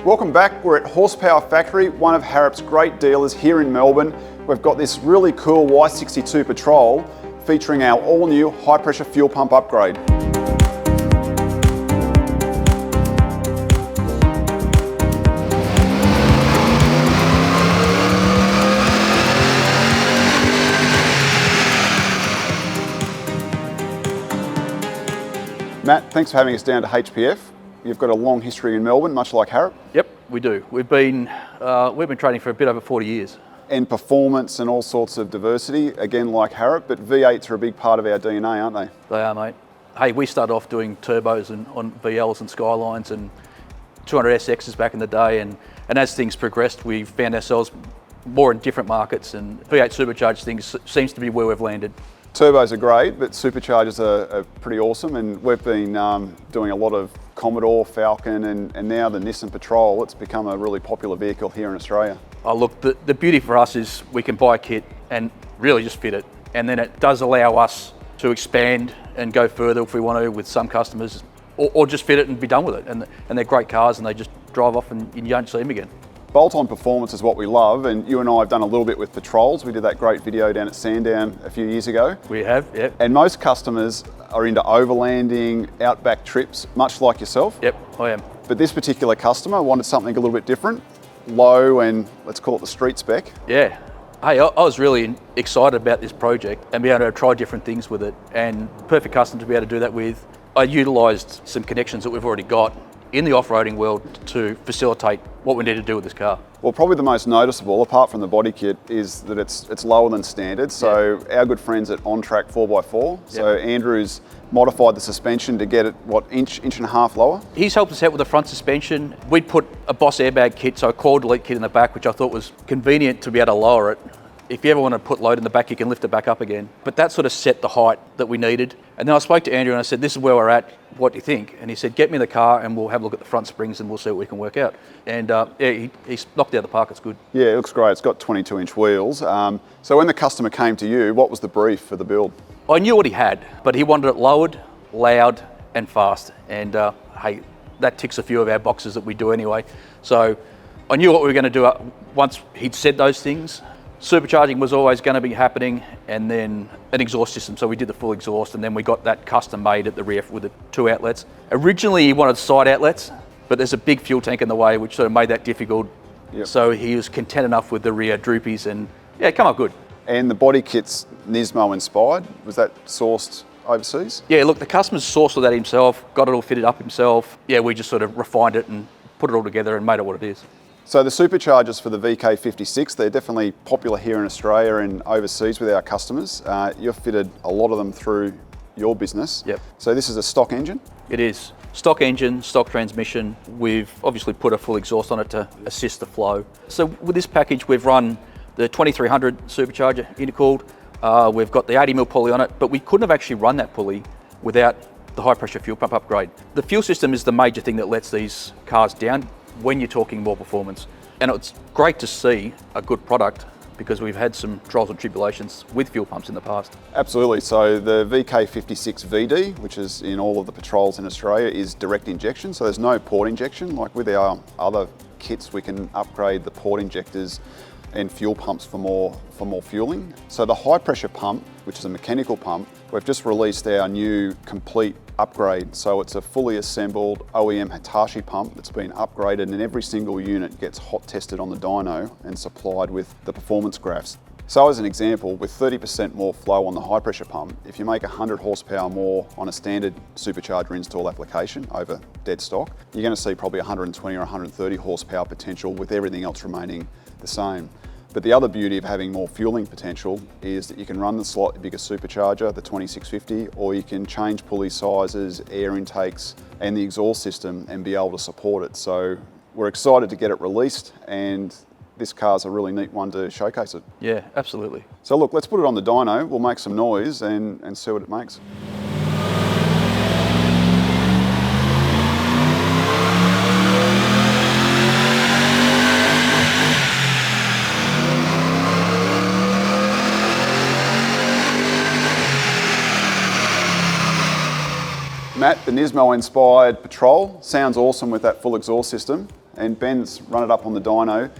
Welcome back. We're at Horsepower Factory, one of Harrop's great dealers here in Melbourne. We've got this really cool Y62 Patrol featuring our all-new high-pressure fuel pump upgrade. Matt, thanks for having us down to HPF. You've got a long history in Melbourne, much like Harrop. Yep, we do. We've been training for a bit over 40 years. And performance and all sorts of diversity, again like Harrop, but V8s are a big part of our DNA, aren't they? They are, mate. Hey, we started off doing turbos on VLs and Skylines and 200SXs back in the day, and as things progressed, we found ourselves more in different markets, and V8 supercharged things seems to be where we've landed. Turbos are great, but superchargers are pretty awesome, and we've been doing a lot of Commodore, Falcon, and now the Nissan Patrol. It's become a really popular vehicle here in Australia. Oh, look, the beauty for us is we can buy a kit and really just fit it, and then it does allow us to expand and go further if we want to with some customers, or just fit it and be done with it. And they're great cars, and they just drive off and you don't see them again. Bolt-on performance is what we love, and you and I have done a little bit with Patrols. We did that great video down at Sandown a few years ago. We have, yep. And most customers are into overlanding, outback trips, much like yourself. Yep, I am. But this particular customer wanted something a little bit different, low and let's call it the street spec. Yeah. Hey, I was really excited about this project and be able to try different things with it, and perfect customer to be able to do that with. I utilised some connections that we've already got in the off-roading world to facilitate what we need to do with this car. Well, probably the most noticeable, apart from the body kit, is that it's lower than standard. So our good friends at OnTrack 4x4, so Andrew's modified the suspension to get it, inch and a half lower? He's helped us out with the front suspension. We'd put a Boss airbag kit, so a Coil Delete kit in the back, which I thought was convenient to be able to lower it. If you ever want to put load in the back, you can lift it back up again. But that sort of set the height that we needed. And then I spoke to Andrew and I said, this is where we're at, what do you think? And he said, get me the car and we'll have a look at the front springs and we'll see what we can work out. And he's knocked it out of the park, it's good. Yeah, it looks great. It's got 22-inch wheels. So when the customer came to you, what was the brief for the build? I knew what he had, but he wanted it lowered, loud and fast. And hey, that ticks a few of our boxes that we do anyway. So I knew what we were going to do once he'd said those things. Supercharging was always going to be happening, and then an exhaust system. So we did the full exhaust, and then we got that custom made at the rear with the 2 outlets. Originally he wanted side outlets, but there's a big fuel tank in the way, which sort of made that difficult. Yep. So he was content enough with the rear droopies, and yeah, it came up good. And the body kit's Nismo inspired. Was that sourced overseas? Yeah, look, the customer's sourced all that himself, got it all fitted up himself. Yeah, we just sort of refined it and put it all together and made it what it is. So the superchargers for the VK56, they're definitely popular here in Australia and overseas with our customers. You've fitted a lot of them through your business. Yep. So this is a stock engine? It is. Stock engine, stock transmission. We've obviously put a full exhaust on it to assist the flow. So with this package, we've run the 2300 supercharger intercooled. We've got the 80mm pulley on it, but we couldn't have actually run that pulley without the high pressure fuel pump upgrade. The fuel system is the major thing that lets these cars down when you're talking more performance. And it's great to see a good product because we've had some trials and tribulations with fuel pumps in the past. Absolutely. So the VK56 VD, which is in all of the Patrols in Australia, is direct injection. So there's no port injection. Like with our other kits, we can upgrade the port injectors and fuel pumps for more fueling. So the high pressure pump, which is a mechanical pump, we've just released our new complete upgrade. So it's a fully assembled OEM Hitachi pump that's been upgraded, and every single unit gets hot tested on the dyno and supplied with the performance graphs. So as an example, with 30% more flow on the high pressure pump, if you make 100 horsepower more on a standard supercharger install application over dead stock, you're going to see probably 120 or 130 horsepower potential with everything else remaining the same. But the other beauty of having more fueling potential is that you can run the slightly bigger supercharger, the 2650, or you can change pulley sizes, air intakes, and the exhaust system and be able to support it. So we're excited to get it released, and this car's a really neat one to showcase it. Yeah, absolutely. So look, let's put it on the dyno, we'll make some noise and see what it makes. Matt, the Nismo-inspired Patrol sounds awesome with that full exhaust system, and Ben's run it up on the dyno.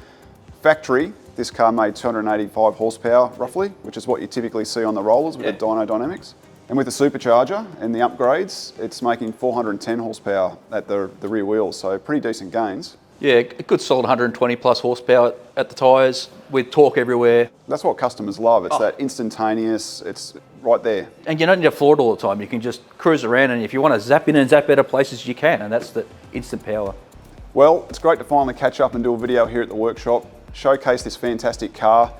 Factory, this car made 285 horsepower roughly, which is what you typically see on the rollers with the dyno dynamics. And with the supercharger and the upgrades, it's making 410 horsepower at the rear wheels, so pretty decent gains. Yeah, a good solid 120 plus horsepower at the tyres with torque everywhere. That's what customers love. It's that instantaneous, it's right there. And you don't need to floor it all the time. You can just cruise around, and if you want to zap in and zap out of places, you can, and that's the instant power. Well, it's great to finally catch up and do a video here at the workshop, showcase this fantastic car.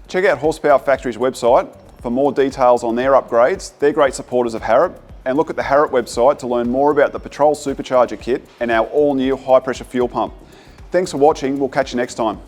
Check out Horsepower Factory's website for more details on their upgrades. They're great supporters of Harrop. And look at the Harrop website to learn more about the Patrol Supercharger kit and our all-new high-pressure fuel pump. Thanks for watching. We'll catch you next time.